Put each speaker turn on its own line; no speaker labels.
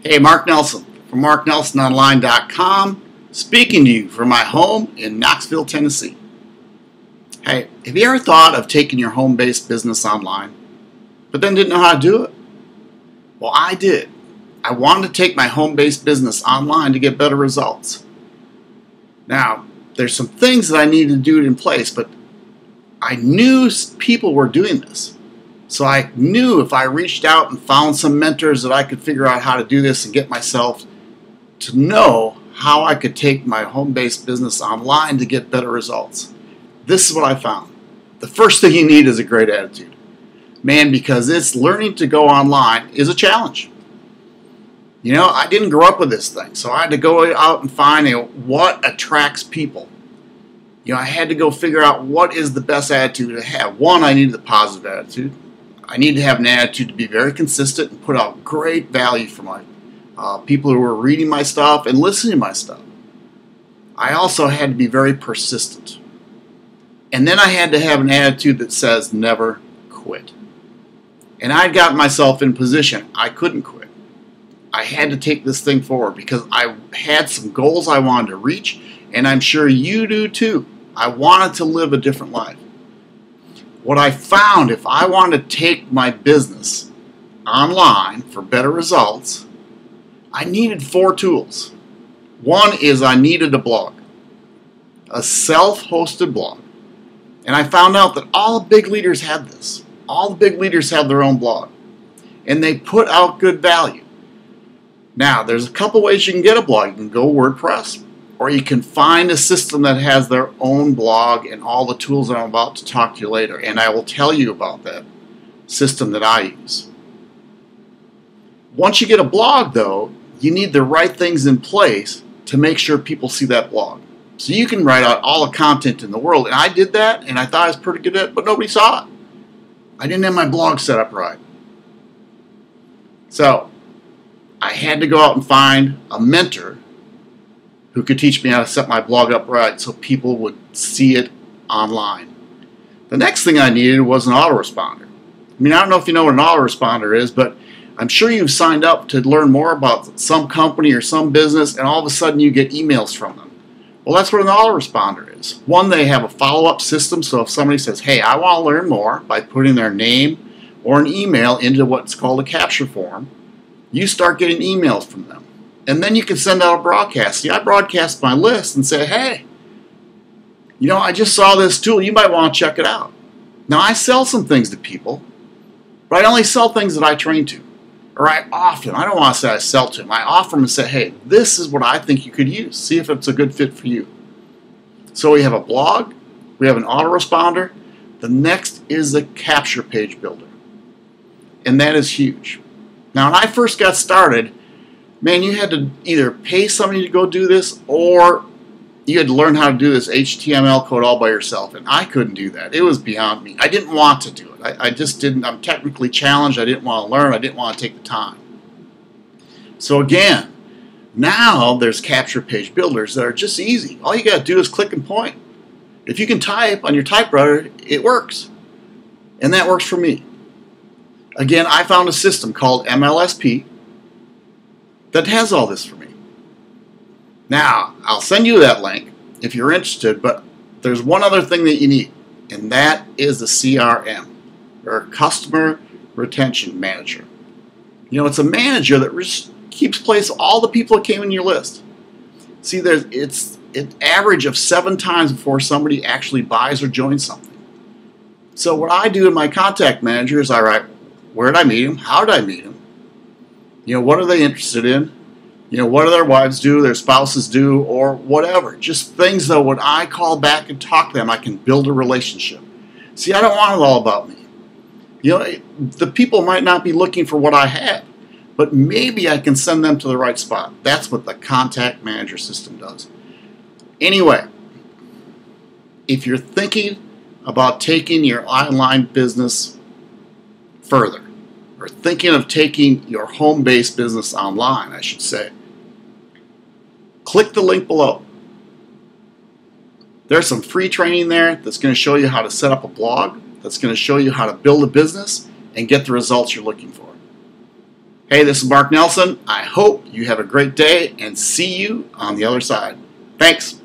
Hey, Mark Nelson from MarkNelsonOnline.com, speaking to you from my home in Knoxville, Tennessee. Hey, have you ever thought of taking your home-based business online, but then didn't know how to do it? Well, I did. I wanted to take my home-based business online to get better results. Now, there's some things that I needed to do in place, but I knew people were doing this. So I knew if I reached out and found some mentors that I could figure out how to do this and get myself to know how I could take my home-based business online to get better results. This is what I found. The first thing you need is a great attitude. Man, because it's learning to go online is a challenge. You know, I didn't grow up with this thing, so I had to go out and find what attracts people. You know, I had to go figure out what is the best attitude to have. One, I needed a positive attitude. I need to have an attitude to be very consistent and put out great value for my people who are reading my stuff and listening to my stuff. I also had to be very persistent. And then I had to have an attitude that says never quit. And I'd gotten myself in position I couldn't quit. I had to take this thing forward because I had some goals I wanted to reach, and I'm sure you do too. I wanted to live a different life. What I found, if I wanted to take my business online for better results, I needed 4 tools. One is I needed a blog, a self-hosted blog. And I found out that all the big leaders had this. All the big leaders have their own blog. And they put out good value. Now, there's a couple ways you can get a blog. You can go WordPress, or you can find a system that has their own blog and all the tools that I'm about to talk to you later. And I will tell you about that system that I use. Once you get a blog, though, you need the right things in place to make sure people see that blog. So you can write out all the content in the world. And I did that, and I thought I was pretty good at it, but nobody saw it. I didn't have my blog set up right. So I had to go out and find a mentor who could teach me how to set my blog up right so people would see it online. The next thing I needed was an autoresponder. I mean, I don't know if you know what an autoresponder is, but I'm sure you've signed up to learn more about some company or some business, and all of a sudden you get emails from them. Well, that's what an autoresponder is. One, they have a follow-up system, so if somebody says, hey, I want to learn more, by putting their name or an email into what's called a capture form, you start getting emails from them. And then you can send out a broadcast. See, I broadcast my list and say, hey, you know, I just saw this tool. You might want to check it out. Now, I sell some things to people, but I only sell things that I train to. Or I don't want to say I sell to them. I offer them and say, hey, this is what I think you could use. See if it's a good fit for you. So we have a blog. We have an autoresponder. The next is a capture page builder. And that is huge. Now, when I first got started, man, you had to either pay somebody to go do this, or you had to learn how to do this HTML code all by yourself. And I couldn't do that. It was beyond me. I didn't want to do it. I just didn't. I'm technically challenged. I didn't want to learn. I didn't want to take the time. So again, now there's capture page builders that are just easy. All you got to do is click and point. If you can type on your typewriter, it works. And that works for me. Again, I found a system called MLSP that has all this for me. Now, I'll send you that link if you're interested, but there's one other thing that you need, and that is the CRM, or Customer Retention Manager. You know, it's a manager that keeps place of all the people that came in your list. See, it's an average of 7 times before somebody actually buys or joins something. So what I do in my contact manager is I write, where did I meet them? How did I meet them? You know, what are they interested in? You know, what do their wives do, their spouses do, or whatever. Just things, though, when I call back and talk to them, I can build a relationship. See, I don't want it all about me. You know, the people might not be looking for what I have, but maybe I can send them to the right spot. That's what the contact manager system does. Anyway, if you're thinking about taking your online business further, or thinking of taking your home-based business online, I should say, click the link below. There's some free training there that's going to show you how to set up a blog, that's going to show you how to build a business and get the results you're looking for. Hey, this is Mark Nelson. I hope you have a great day and see you on the other side. Thanks.